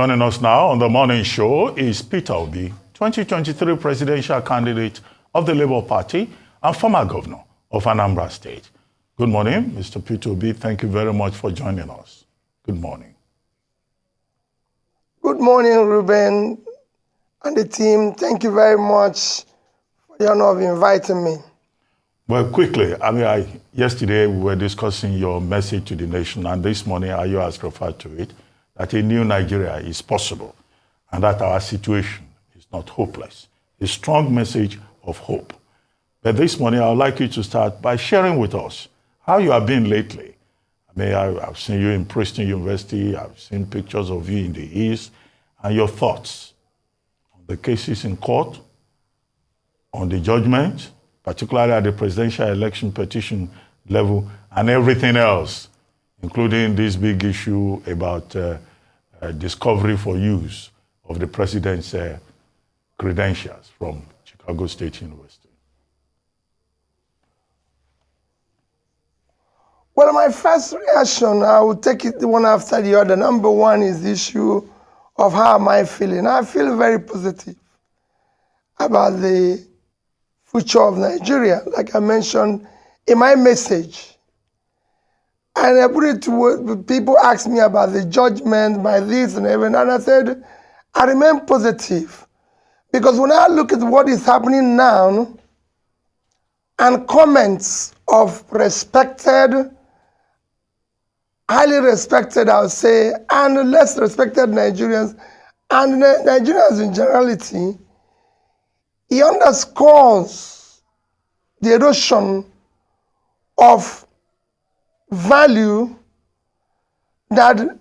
Joining us now on the morning show is Peter Obi, 2023 presidential candidate of the Labour Party and former governor of Anambra State. Good morning, Mr. Peter Obi. Thank you very much for joining us. Good morning. Good morning, Ruben and the team. Thank you very much for the honor of inviting me. Well, quickly, yesterday we were discussing your message to the nation, and this morning you has referred to it, that a new Nigeria is possible and that our situation is not hopeless. A strong message of hope. But this morning, I would like you to start by sharing with us how you have been lately. I've seen you in Princeton University, I've seen pictures of you in the East, and your thoughts on the cases in court, on the judgment, particularly at the presidential election petition level, and everything else, including this big issue about discovery for use of the president's credentials from Chicago State University. Well, my first reaction, I will take it one after the other. Number one is the issue of how am I feeling. I feel very positive about the future of Nigeria, like I mentioned in my message. And I put it to people ask me about the judgment by this and everything, and I said, I remain positive. Because when I look at what is happening now, and comments of respected, highly respected, I would say, and less respected Nigerians, and Nigerians in generality, it underscores the erosion of value that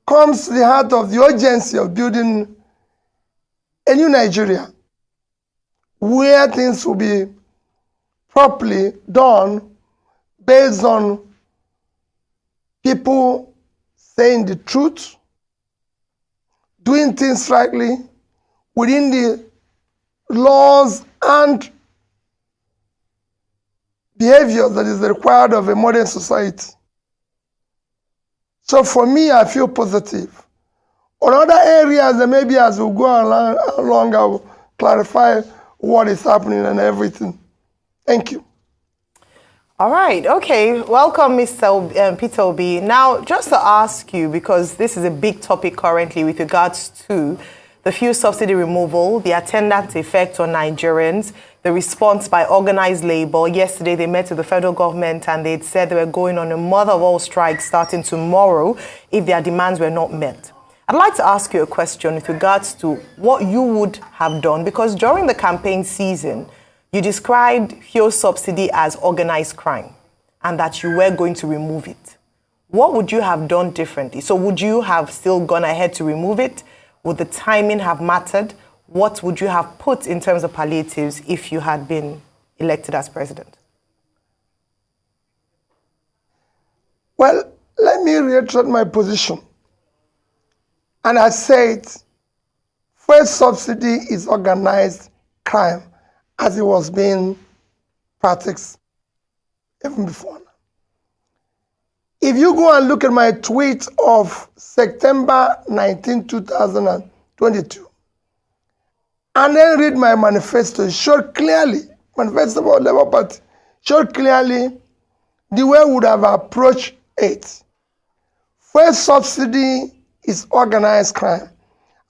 comes to the heart of the urgency of building a new Nigeria, where things will be properly done based on people saying the truth, doing things rightly, within the laws and behavior that is required of a modern society. So for me, I feel positive. On other areas, and maybe as we go along, I will clarify what is happening and everything. Thank you. All right. Okay. Welcome, Mr. Peter Obi. Now, just to ask you, because this is a big topic currently with regards to the fuel subsidy removal, the attendant effect on Nigerians, the response by organized labor. Yesterday, they met with the federal government and they said they were going on a mother of all strikes starting tomorrow if their demands were not met. I'd like to ask you a question with regards to what you would have done, because during the campaign season, you described fuel subsidy as organized crime and that you were going to remove it. What would you have done differently? So would you have still gone ahead to remove it? Would the timing have mattered? What would you have put in terms of palliatives if you had been elected as president? Well, let me reiterate my position. And I said, fuel subsidy is organized crime as it was being practiced even before. If you go and look at my tweet of September 19, 2022, and then read my manifesto, it showed clearly, manifesto for Labour Party, showed clearly the way we would have approached it. First, subsidy is organized crime.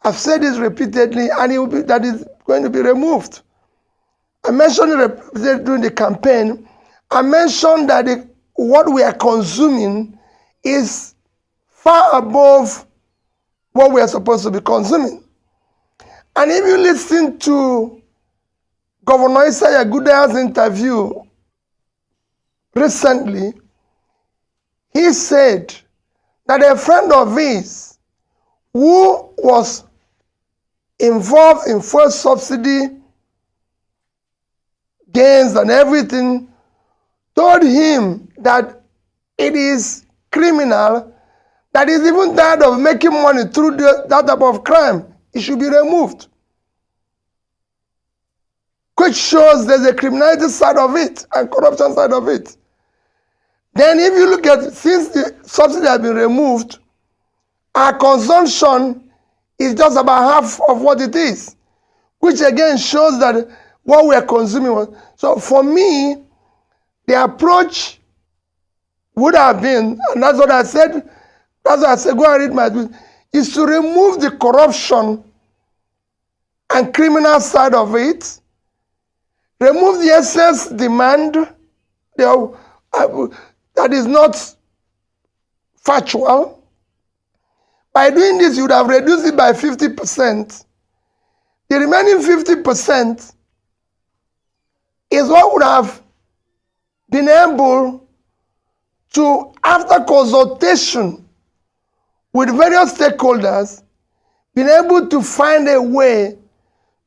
I've said this repeatedly, and that is going to be removed. I mentioned it during the campaign. I mentioned that what we are consuming is far above what we are supposed to be consuming. And if you listen to Governor Isaiah Gudaya's interview recently, he said that a friend of his who was involved in fuel subsidy gains and everything told him that it is criminal, that he's even tired of making money through that type of crime. It should be removed. Which shows there's a criminality side of it and corruption side of it. Then if you look at, since the subsidy has been removed, our consumption is just about half of what it is, which again shows that what we are consuming was. So for me, the approach would have been, and that's what I said, go and read my tweet, is to remove the corruption and criminal side of it, remove the excess demand that is not factual. By doing this, you would have reduced it by 50%. The remaining 50% is what would have been able to, after consultation with various stakeholders, been able to find a way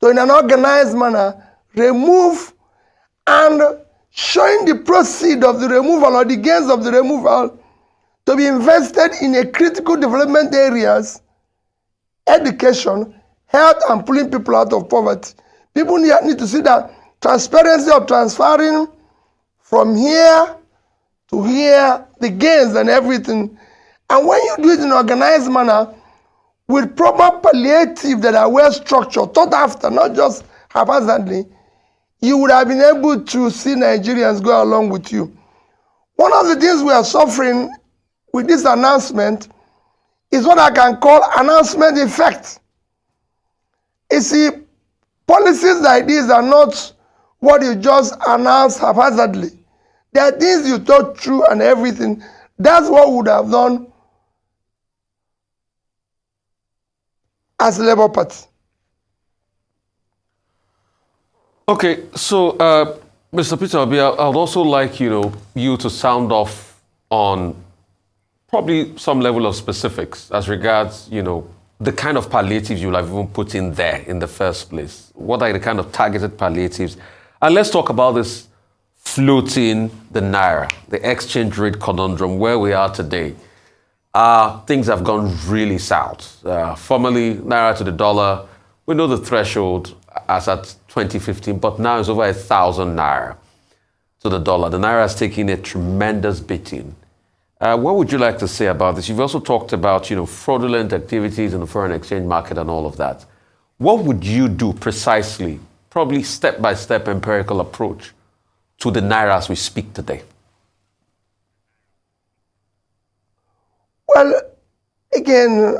to, in an organized manner, remove and showing the proceeds of the removal or the gains of the removal to be invested in a critical development areas, education, health, and pulling people out of poverty. People need to see that transparency of transferring from here to here, the gains and everything. And when you do it in an organized manner, with proper palliative that are well structured, thought after, not just haphazardly, you would have been able to see Nigerians go along with you. One of the things we are suffering with this announcement is what I can call announcement effect. You see, policies like these are not what you just announce haphazardly. There are things you thought through and everything. That's what we would have done as Labour Party. Okay, so Mr. Peter Obi, I would also like you to sound off on probably some level of specifics as regards the kind of palliatives you'll have even put in there in the first place. What are the kind of targeted palliatives? And let's talk about this floating the naira, the exchange rate conundrum, where we are today. Things have gone really south. Formerly, naira to the dollar, we know the threshold as at 2015, but now it's over 1,000 naira to the dollar. The naira has taken a tremendous beating. What would you like to say about this? You've also talked about, fraudulent activities in the foreign exchange market and all of that. What would you do precisely, probably step-by-step empirical approach to the naira as we speak today? Well, again,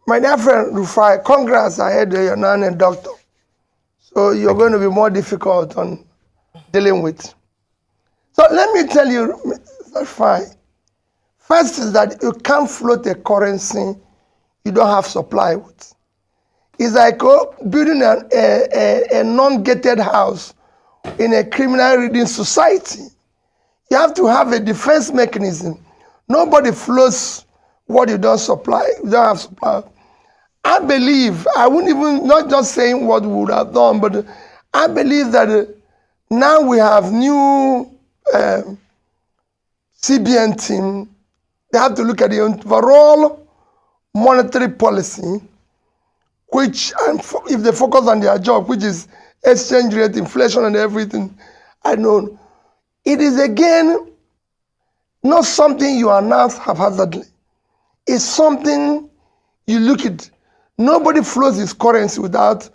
my dear friend Rufai, congrats, I heard you're now a doctor. So you're going to be more difficult on dealing with. So let me tell you, Mr. Rufai, first is that you can't float a currency you don't have supply with. It's like building a non-gated house in a criminal-ridden society. You have to have a defense mechanism. Nobody floats what you don't supply, you don't have supply. I believe, I wouldn't even, not just saying what we would have done, but I believe that now we have new CBN team. They have to look at the overall monetary policy, which, and if they focus on their job, which is exchange rate, inflation, and everything, I know it is again not something you announce haphazardly. It's something you look at. Nobody flows his currency without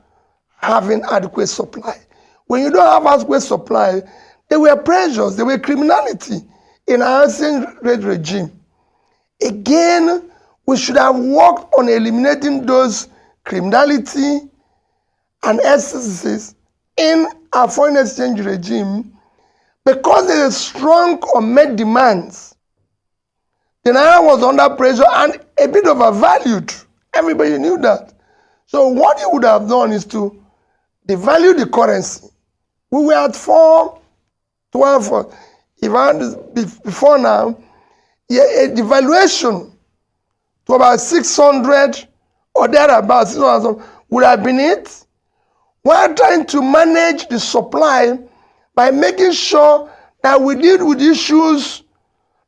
having adequate supply. When you don't have adequate supply, there were pressures, there were criminality in our exchange rate regime. Again, we should have worked on eliminating those criminality and excesses in our foreign exchange regime because there is strong unmet demands. The naira was under pressure and a bit overvalued. Everybody knew that. So what you would have done is to devalue the currency. We were at 4.12, before now, a devaluation to about 600 or thereabouts, 600 would have been it. We are trying to manage the supply by making sure that we deal with issues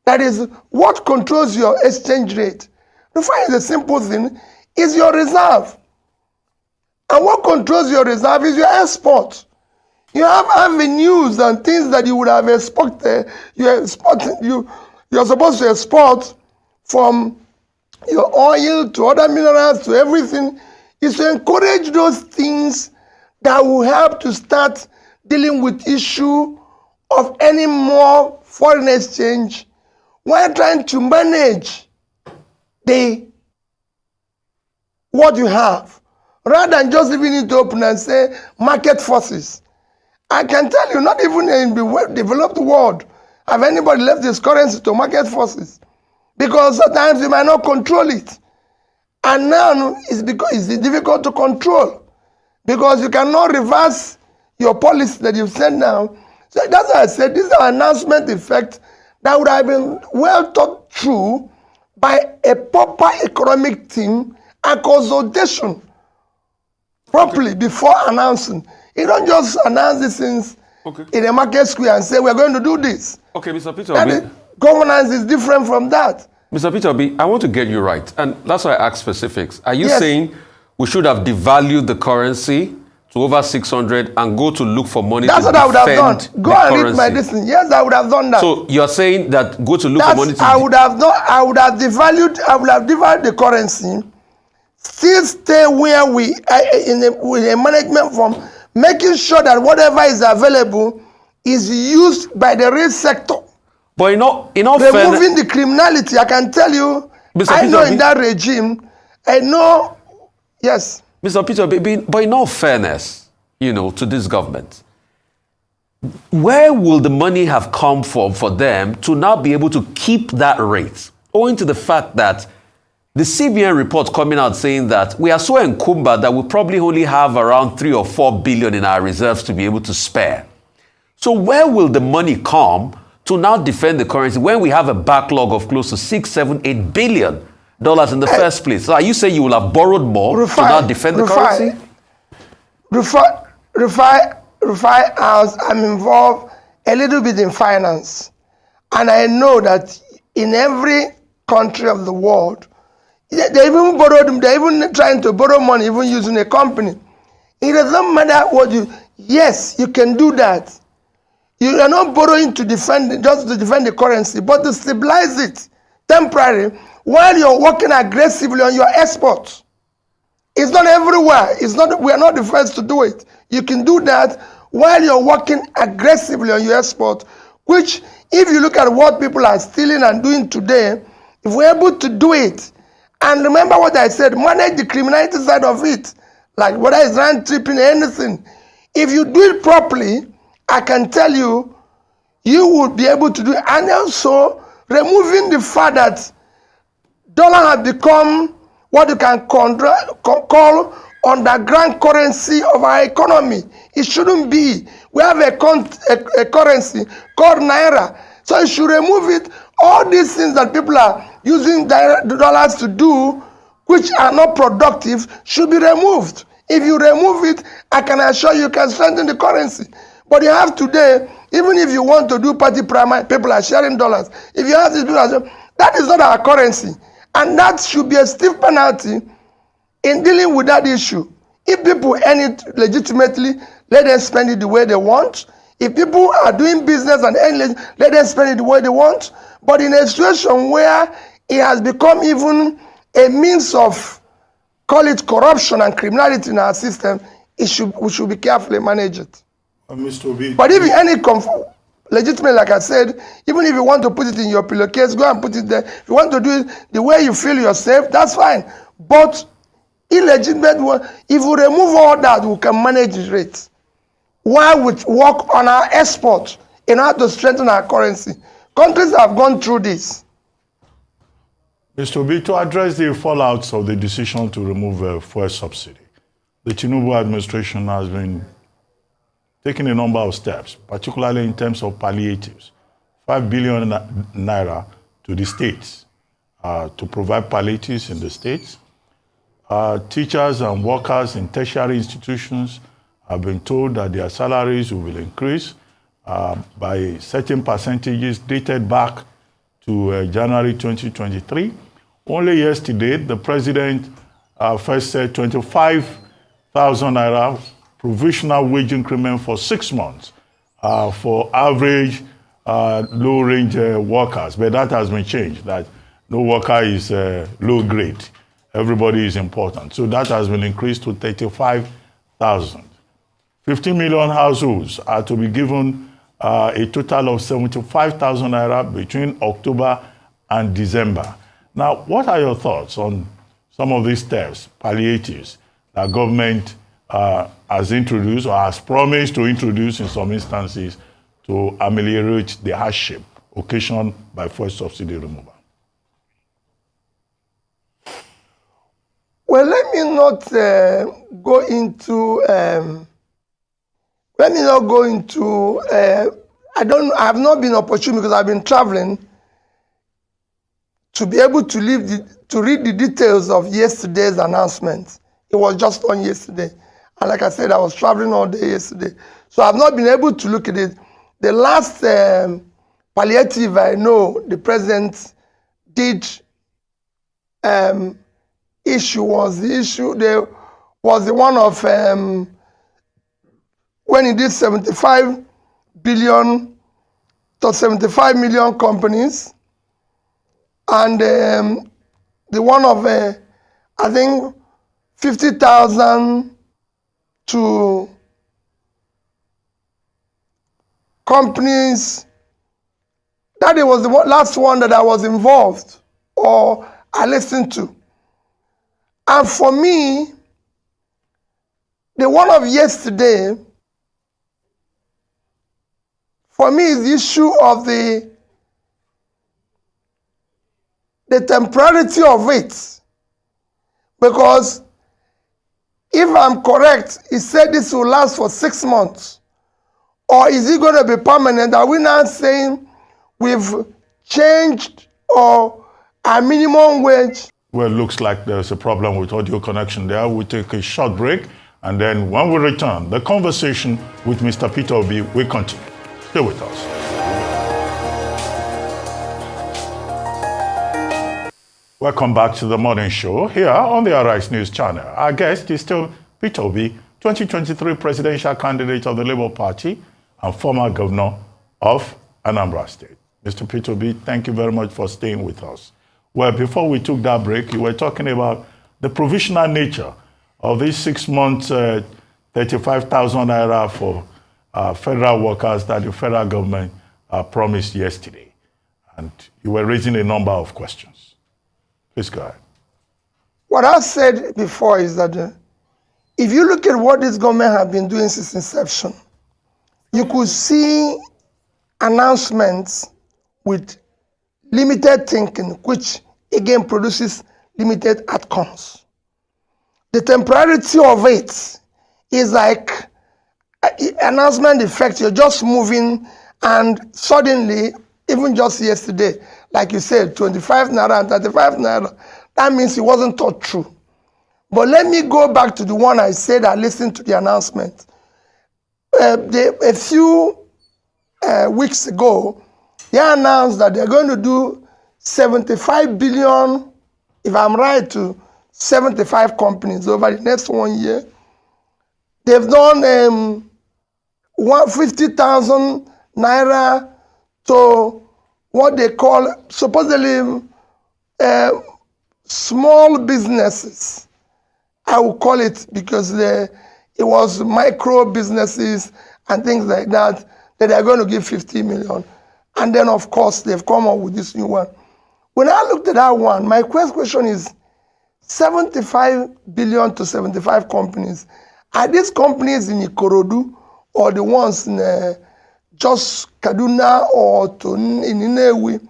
that is what controls your exchange rate. The fact is a simple thing, is your reserve. And what controls your reserve is your export. You have avenues and things that you would have exported. You're supposed to export from your oil to other minerals to everything, is to encourage those things that will help to start dealing with issue of any more foreign exchange while trying to manage what you have, rather than just leaving it open and say market forces. I can tell you, not even in the developed world have anybody left this currency to market forces, because sometimes you might not control it. And now it's because it's difficult to control, because you cannot reverse your policy that you've sent now. So that's why I said this is an announcement effect that would have been well thought through by a proper economic team and consultation properly before announcing. You don't just announce these things in a market square and say we're going to do this. Okay, Mr. Peter Obi. Governance is different from that. Mr. Peter Obi, I want to get you right, and that's why I ask specifics. Are you saying we should have devalued the currency to over 600 and go to look for money That's to what I would have done. Go and currency? read my listen. Yes, I would have done that. So you're saying that go to look for money to... I would have devalued the currency, still stay where we with a management form, making sure that whatever is available is used by the real sector. But in all removing the criminality, I can tell you, Mr. I Peter know Obi, in that regime, I know, yes. Mr. Peter Obi, but in all fairness, to this government, where will the money have come from for them to now be able to keep that rate, owing to the fact that the CBN report coming out saying that we are so encumbered that we probably only have around 3 or 4 billion in our reserves to be able to spare. So where will the money come to now defend the currency when we have a backlog of close to $6, $7, $8 billion in the first place? So are you saying you will have borrowed more to now defend the currency? I'm involved a little bit in finance. And I know that in every country of the world, they're even trying to borrow money, even using a company. It doesn't matter what yes, you can do that. You are not borrowing to defend, just to defend the currency, but to stabilize it temporarily while you're working aggressively on your exports. It's not everywhere. We are not the first to do it. You can do that while you're working aggressively on your export, which, if you look at what people are stealing and doing today, if we're able to do it, and remember what I said, manage the criminality side of it, like whether it's rand tripping, anything. If you do it properly, I can tell you, you will be able to do it. And also, removing the fact that dollar has become what you can call underground currency of our economy. It shouldn't be. We have a currency called Naira. So you should remove it. All these things that people are using dollars to do, which are not productive, should be removed. If you remove it, I can assure you can strengthen the currency. But you have today, even if you want to do party primary, people are sharing dollars. If you have these people, that is not our currency. And that should be a stiff penalty in dealing with that issue. If people earn it legitimately, let them spend it the way they want. If people are doing business and earn it, let them spend it the way they want. But in a situation where it has become even a means of, call it corruption and criminality in our system, we should be carefully manage it. Mr. Obi, but if you earn it legitimate, like I said, even if you want to put it in your pillowcase, go and put it there. If you want to do it the way you feel you're safe, that's fine. But illegitimate one, if we remove all that, we can manage the rate. While we work on our export in order to strengthen our currency. Countries have gone through this. Mr. Obi, to address the fallouts of the decision to remove fuel subsidy, the Tinubu administration has been taking a number of steps, particularly in terms of palliatives. 5 billion naira to the states to provide palliatives in the states. Teachers and workers in tertiary institutions have been told that their salaries will increase by certain percentages dated back to January 2023. Only yesterday, the president first said 25,000 naira provisional wage increment for 6 months for average low-range workers, but that has been changed. That No worker is low grade. Everybody is important. So that has been increased to 35,000. 15 million households are to be given a total of 75,000 naira between October and December. Now, what are your thoughts on some of these steps, palliatives, that government has introduced or has promised to introduce in some instances to ameliorate the hardship occasioned by fuel subsidy removal? Well, let me not go into. I have not been opportune because I've been traveling to be able to read the details of yesterday's announcement. It was just on yesterday, and like I said, I was traveling all day yesterday, so I've not been able to look at it. The last palliative I know the president did issue was the one of when he did 75 billion to 75 million companies, and the one of I think 50,000 to companies. That was the last one that I was involved or I listened to. And for me, the one of yesterday, for me, is the issue of the temporality of it. Because if I'm correct, he said this will last for 6 months. Or is it going to be permanent? Are we now saying we've changed or our minimum wage? Well, it looks like there's a problem with audio connection there. We'll take a short break, and then when we return, the conversation with Mr. Peter Obi will continue. Stay with us. Welcome back to the morning show here on the Arise News channel. Our guest is still Peter Obi, 2023 presidential candidate of the Labour Party and former governor of Anambra State. Mr. Peter Obi, thank you very much for staying with us. Well, before we took that break, you were talking about the provisional nature of these 6 months, 35,000 naira for federal workers that the federal government promised yesterday. And you were raising a number of questions. Please go ahead. What I said before is that if you look at what this government has been doing since inception, you could see announcements with limited thinking, which again produces limited outcomes. The temporality of it is like announcement effect. You're just moving, and suddenly, even just yesterday, like you said, 25 naira and 35 naira, that means it wasn't thought through. But let me go back to the one I said I listened to the announcement. A few weeks ago, they announced that they're going to do 75 billion, if I'm right, to 75 companies over the next 1 year. They've done 150,000 naira to what they call supposedly small businesses. I will call it because it was micro businesses and things like that they are going to give 50 million. And then, of course, they've come up with this new one. When I looked at that one, my question is 75 billion to 75 companies. Are these companies in Ikorodu or the ones in just Kaduna or in Inewi?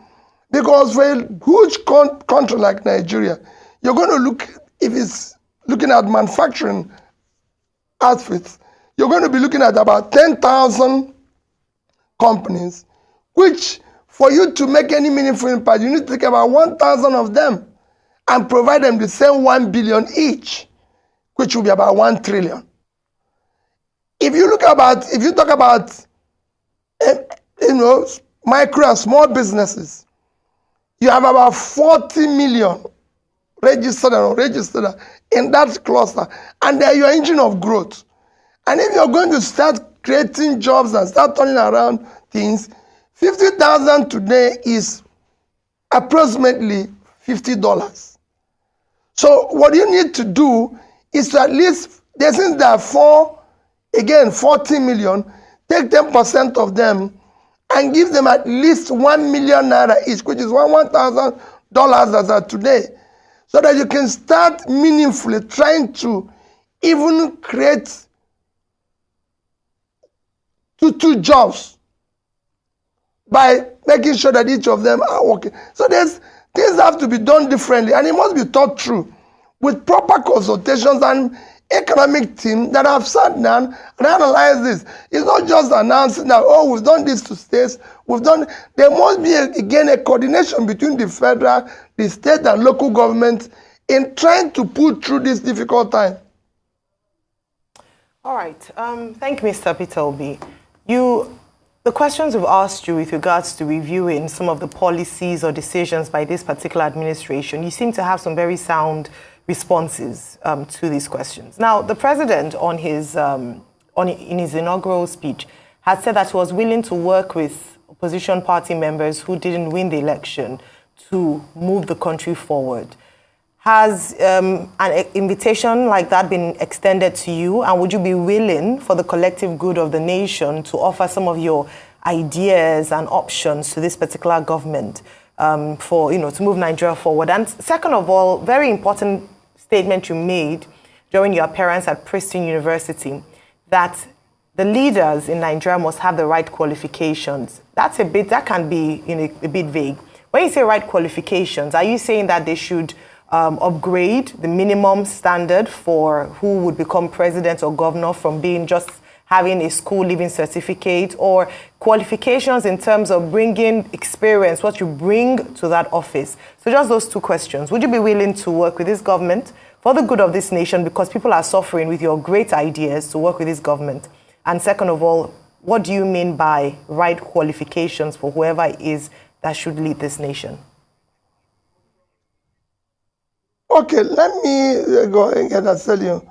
Because for a huge country like Nigeria, you're going to look, if it's looking at manufacturing outfits, you're going to be looking at about 10,000 companies, which for you to make any meaningful impact, you need to take about 1,000 of them and provide them the same 1 billion each, which will be about 1 trillion. If you talk about micro and small businesses, you have about 40 million registered and unregistered in that cluster, and they're your engine of growth. And if you're going to start creating jobs and start turning around things, 50,000 today is approximately $50. So what you need to do is to at least, since there are 40 million, take 10% of them and give them at least 1 million naira each, which is $1,000 as of today, so that you can start meaningfully trying to even create two jobs by making sure that each of them are working. So things have to be done differently, and it must be thought through with proper consultations and economic team that have sat down and analyzed this. It's not just announcing that, oh, we've done this to states, there must be, again, a coordination between the federal, the state and local governments in trying to pull through this difficult time. All right. Thank you, Mr. Peter Obi. The questions we've asked you with regards to reviewing some of the policies or decisions by this particular administration, you seem to have some very sound responses to these questions. Now, the president, in his inaugural speech, had said that he was willing to work with opposition party members who didn't win the election to move the country forward. Has an invitation like that been extended to you, and would you be willing, for the collective good of the nation, to offer some of your ideas and options to this particular government to move Nigeria forward? And second of all, very important statement you made during your appearance at Princeton University, that the leaders in Nigeria must have the right qualifications. That can be a bit vague. When you say right qualifications, are you saying that they should upgrade the minimum standard for who would become president or governor from being just having a school leaving certificate, or qualifications in terms of bringing experience, what you bring to that office? So just those two questions. Would you be willing to work with this government for the good of this nation, because people are suffering, with your great ideas to work with this government? And second of all, what do you mean by right qualifications for whoever it is that should lead this nation? Okay, let me go ahead and tell you.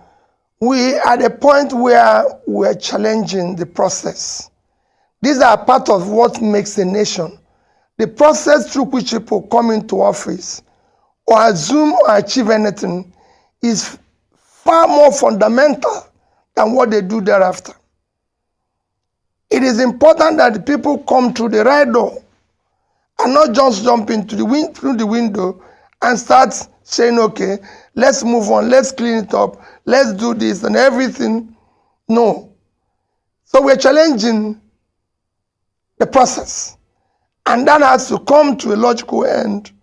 We are at a point where we're challenging the process. These are part of what makes a nation. The process through which people come into office or assume or achieve anything is far more fundamental than what they do thereafter. It is important that the people come through the right door and not just jump into through the window and start saying, okay, let's move on, let's clean it up, let's do this and everything. No. So we're challenging the process, and that has to come to a logical end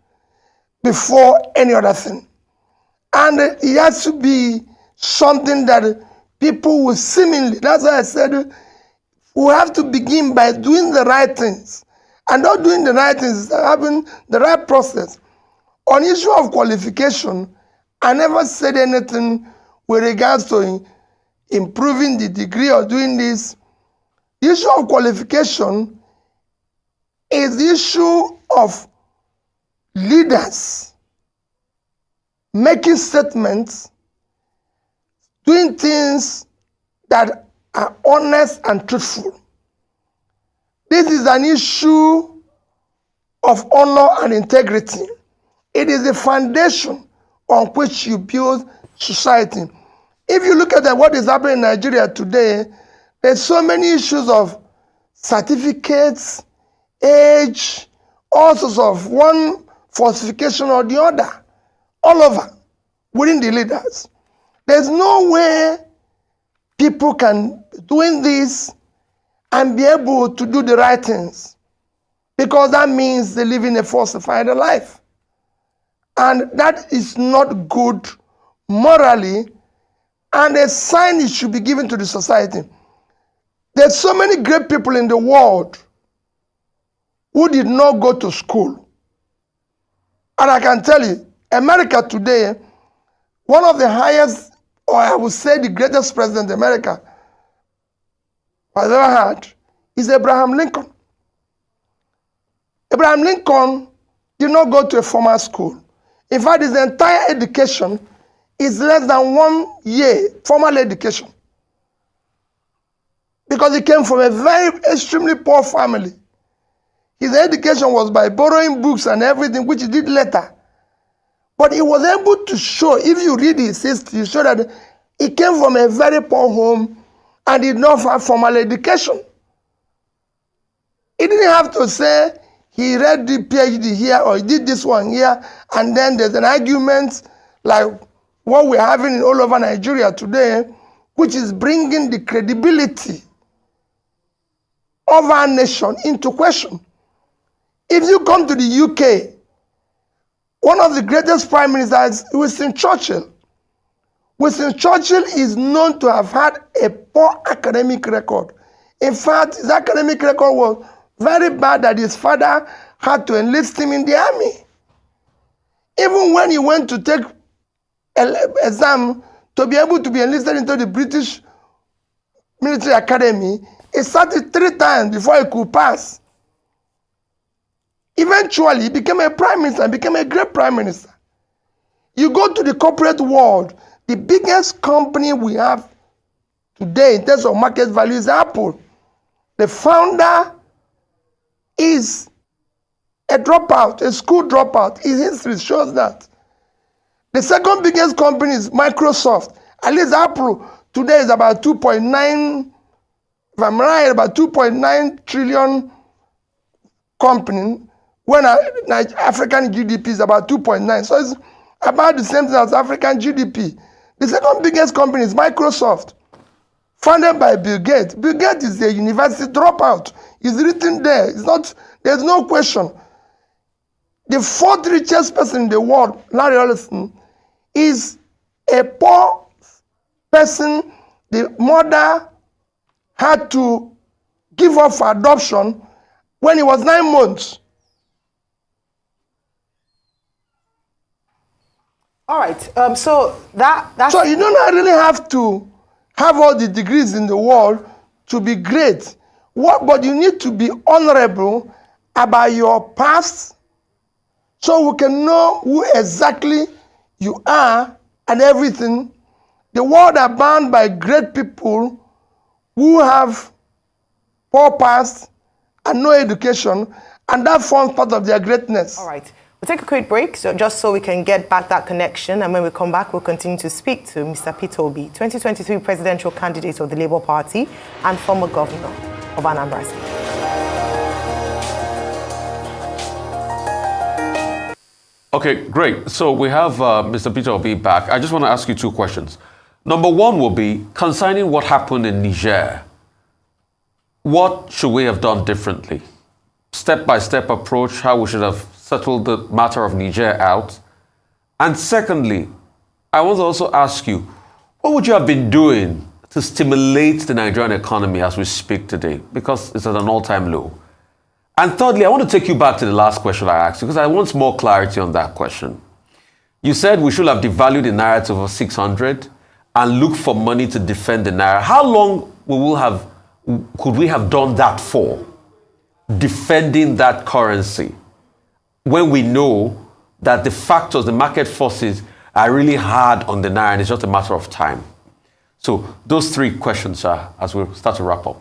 before any other thing. And it has to be something that people will seemingly, that's why I said we have to begin by doing the right things. And not doing the right things is having the right process. On issue of qualification, I never said anything with regards to improving the degree or doing this. The issue of qualification is the issue of leaders making statements, doing things that are honest and truthful. This is an issue of honor and integrity. It is the foundation on which you build society. If you look at what is happening in Nigeria today, there's so many issues of certificates, age, all sorts of one falsification or the other, all over, within the leaders. There's no way people can be doing this and be able to do the right things, because that means they live in a falsified life. And that is not good morally, and a sign it should be given to the society. There's so many great people in the world who did not go to school. And I can tell you, America today, one of the highest, or I would say the greatest president America has ever had, is Abraham Lincoln. Abraham Lincoln did not go to a formal school. In fact, his entire education is less than 1 year formal education, because he came from a very extremely poor family. His education was by borrowing books and everything, which he did later. But he was able to show, if you read his history, you show that he came from a very poor home and did not have formal education. He didn't have to say he read the PhD here or he did this one here, and then there's an argument like what we're having in all over Nigeria today, which is bringing the credibility of our nation into question. If you come to the UK, one of the greatest prime ministers, Winston Churchill. Winston Churchill is known to have had a poor academic record. In fact, his academic record was very bad that his father had to enlist him in the army. Even when he went to take an exam to be able to be enlisted into the British Military Academy, he sat it 3 times before he could pass. Eventually, he became a prime minister, became a great prime minister. You go to the corporate world, the biggest company we have today in terms of market value is Apple. The founder is a dropout, a school dropout. His history shows that. The second biggest company is Microsoft. At least Apple today is about 2.9, if I'm right, about 2.9 trillion company, when African GDP is about 2.9. So it's about the same thing as African GDP. The second biggest company is Microsoft, founded by Bill Gates. Bill Gates is a university dropout. It's written there. It's not, there's no question. The 4th richest person in the world, Larry Ellison, is a poor person. The mother had to give up for adoption when he was 9 months. All right. So that's... So you don't really have to have all the degrees in the world to be great. But you need to be honorable about your past so we can know who exactly you are and everything. The world are bound by great people who have poor past and no education, and that forms part of their greatness. All right. We'll take a quick break, just so we can get back that connection. And when we come back, we'll continue to speak to Mr. Peter Obi, 2023 presidential candidate of the Labour Party and former governor of Anambra State. Okay, great. So we have Mr. Peter Obi back. I just want to ask you 2 questions. Number 1 will be concerning what happened in Niger. What should we have done differently? Step-by-step approach, how we should have settled the matter of Niger out. And secondly, I want to also ask you, what would you have been doing to stimulate the Nigerian economy as we speak today? Because it's at an all-time low. And thirdly, I want to take you back to the last question I asked you, because I want more clarity on that question. You said we should have devalued the Naira to over 600 and look for money to defend the Naira. How long could we have done that for? Defending that currency, when we know that the factors, the market forces are really hard on the Naira and it's just a matter of time. So those 3 questions are, as we start to wrap up.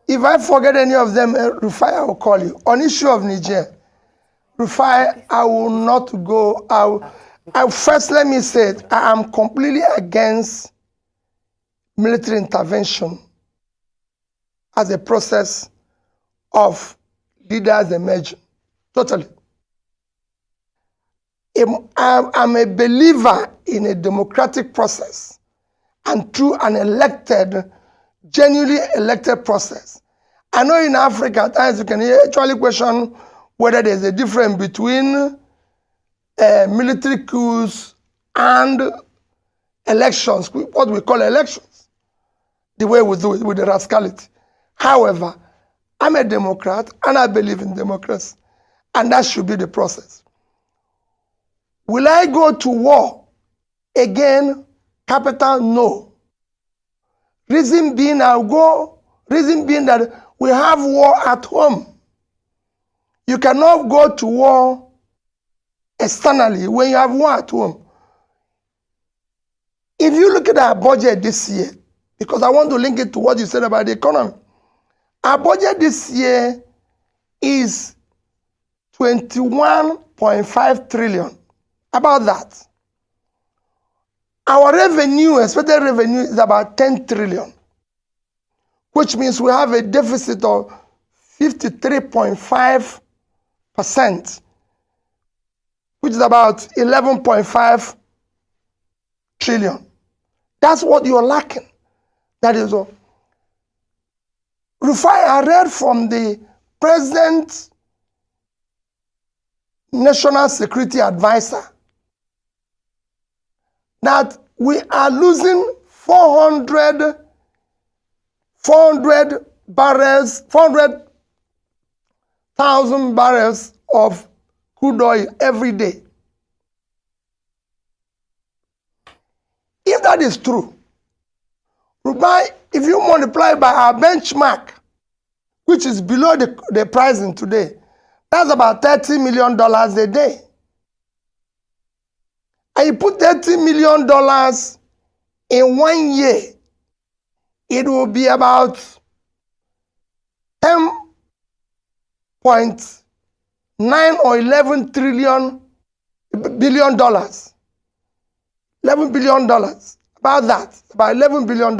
If I forget any of them, Rufai, I will call you. On issue of Niger, Rufai, I will not go. First, let me say it, I am completely against military intervention as a process of leaders emerging. Totally. I'm a believer in a democratic process and through an elected, genuinely elected process. I know in Africa, at times you can actually question whether there's a difference between military coups and elections, what we call elections, the way we do it with the rascality. However, I'm a Democrat and I believe in democracy, and that should be the process. Will I go to war? Again, capital no. Reason being, I'll go. Reason being that we have war at home. You cannot go to war externally when you have war at home. If you look at our budget this year, because I want to link it to what you said about the economy, our budget this year is 21.5 trillion. About that. Our revenue, expected revenue, is about 10 trillion, which means we have a deficit of 53.5%, which is about 11.5 trillion. That's what you're lacking. That is all. Rufai, I read from the President National Security Advisor that we are losing 400,000 barrels of crude oil every day. If that is true, if you multiply by our benchmark, which is below the pricing today, that's about $30 million a day. And you put $30 million in 1 year, it will be about $10.9 or $11 billion. $11 billion. About that. About $11 billion.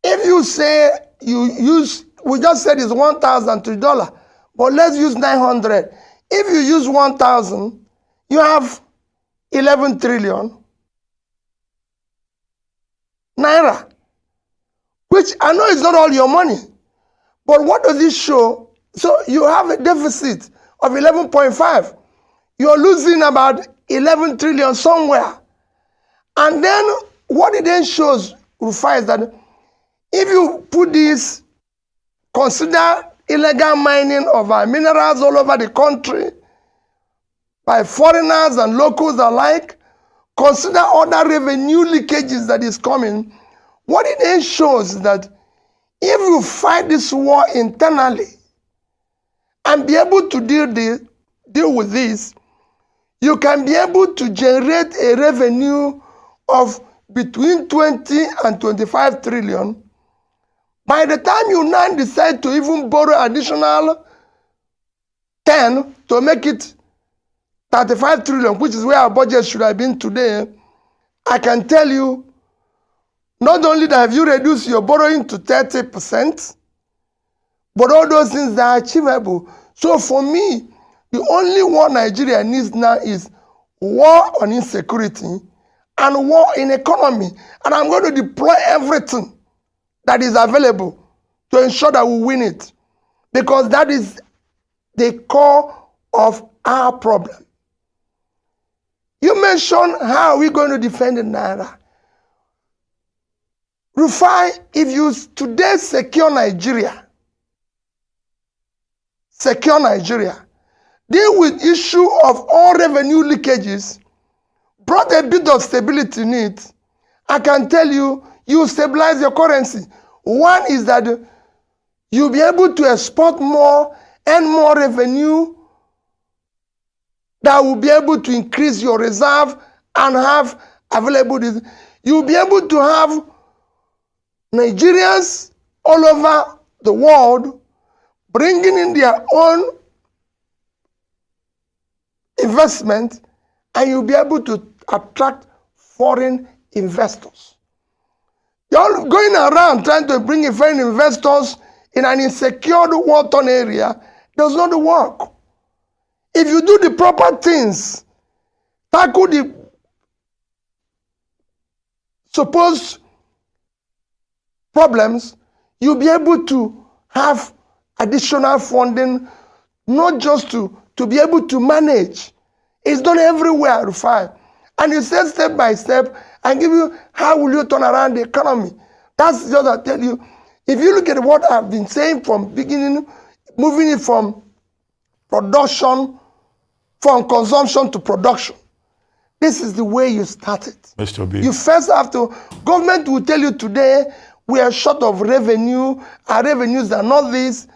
If you say we just said it's $1,000, but let's use 900. If you use 1,000, you have 11 trillion naira, which I know is not all your money, but what does it show? So you have a deficit of 11.5. You're losing about 11 trillion somewhere. And then what it then shows, Rufai, is that if you put this, consider illegal mining of our minerals all over the country by foreigners and locals alike, consider other revenue leakages that is coming, what it then shows is that if you fight this war internally and be able to deal with this, you can be able to generate a revenue of between 20 and 25 trillion. By the time you now decide to even borrow additional 10 to make it 35 trillion, which is where our budget should have been today, I can tell you, not only that have you reduced your borrowing to 30%, but all those things are achievable. So for me, the only war Nigeria needs now is war on insecurity and war in economy. And I'm going to deploy everything that is available to ensure that we win it. Because that is the core of our problem. You mentioned how we're going to defend the Naira. Rufai, if you today secure Nigeria, deal with issue of all revenue leakages, brought a bit of stability in it, I can tell you, you stabilize your currency. One is that you'll be able to export more and more revenue that will be able to increase your reserve and have available. You'll be able to have Nigerians all over the world bringing in their own investment, and you'll be able to attract foreign investors. You're going around trying to bring in foreign investors in an insecure war-torn area does not work. If you do the proper things, tackle the supposed problems, you'll be able to have additional funding, not just to be able to manage. It's done everywhere, Rufai. And you say step by step and give you how will you turn around the economy. That's just I tell you. If you look at what I've been saying from beginning, moving it from production, from consumption to production, this is the way you start it. Mr. B. You first have to, government will tell you today, we are short of revenue, our revenues are not this.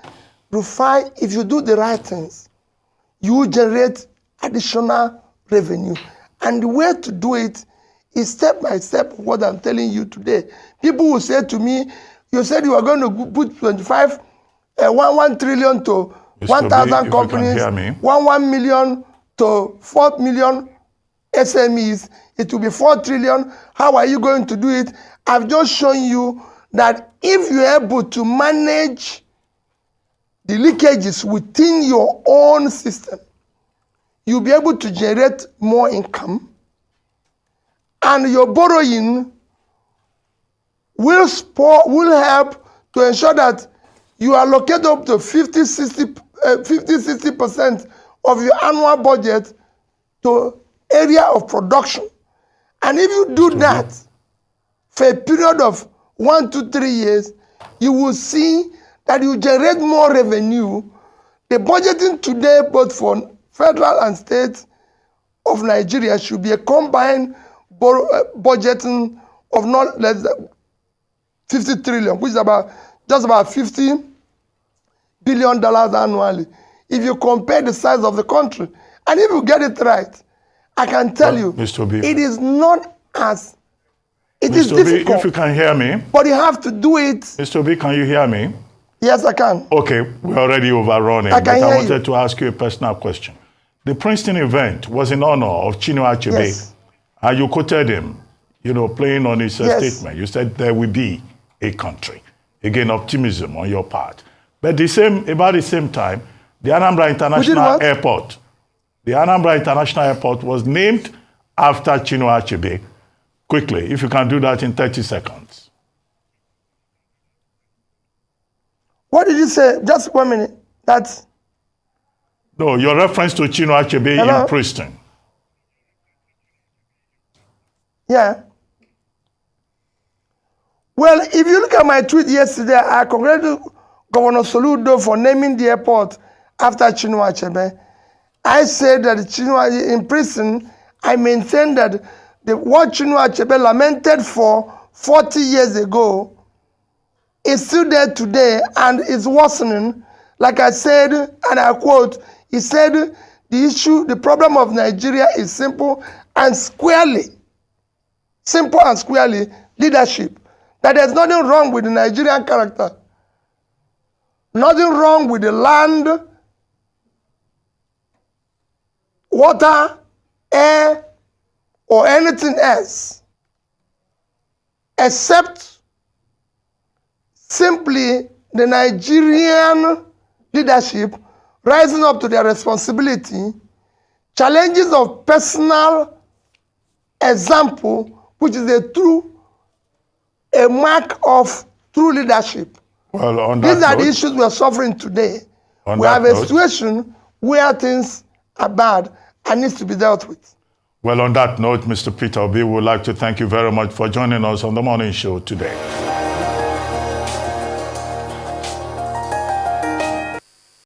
Rufai, if you do the right things, you will generate additional revenue. And the way to do it is step by step what I'm telling you today. People will say to me, you said you are going to put 1 trillion to 1,000 companies, 1 million to 4 million SMEs, it will be 4 trillion. How are you going to do it? I've just shown you that if you're able to manage the leakages within your own system, you'll be able to generate more income, and your borrowing will help to ensure that you allocate up to 50-60% of your annual budget to area of production. And if you do that for a period of 1 to 3 years, you will see that you generate more revenue. The budgeting today, both for federal and state of Nigeria, should be a combined budgeting of not less than 50 trillion, which is just about $50 billion annually. If you compare the size of the country, and if you get it right, I can tell you, Mr. B, it is not as, it is Mr. difficult. B, if you can hear me. But you have to do it. Mr. B, can you hear me? Yes, I can. Okay, we're already overrunning, but I wanted to ask you a personal question. The Princeton event was in honor of Chinua Achebe, yes. And you quoted him, playing on his yes. statement. You said there will be a country. Again, optimism on your part. But about the same time, the Anambra International Airport, was named after Chinua Achebe. Quickly, if you can do that in 30 seconds. What did you say? Just 1 minute. No, your reference to Chinua Achebe in Princeton. Yeah. Well, if you look at my tweet yesterday, I congratulated Governor Soludo for naming the airport after Chinua Achebe. I said that in prison, I maintain that what Chinua Achebe lamented for 40 years ago is still there today and is worsening. Like I said, and I quote, he said, the problem of Nigeria is simple and squarely leadership. That there's nothing wrong with the Nigerian character. Nothing wrong with the land, water, air, or anything else, except simply the Nigerian leadership rising up to their responsibility, challenges of personal example, which is a mark of true leadership. Well, on that These are the issues we are suffering today. We have a situation where things are bad and needs to be dealt with. Well, on that note, Mr. Peter Obi, we would like to thank you very much for joining us on the morning show today.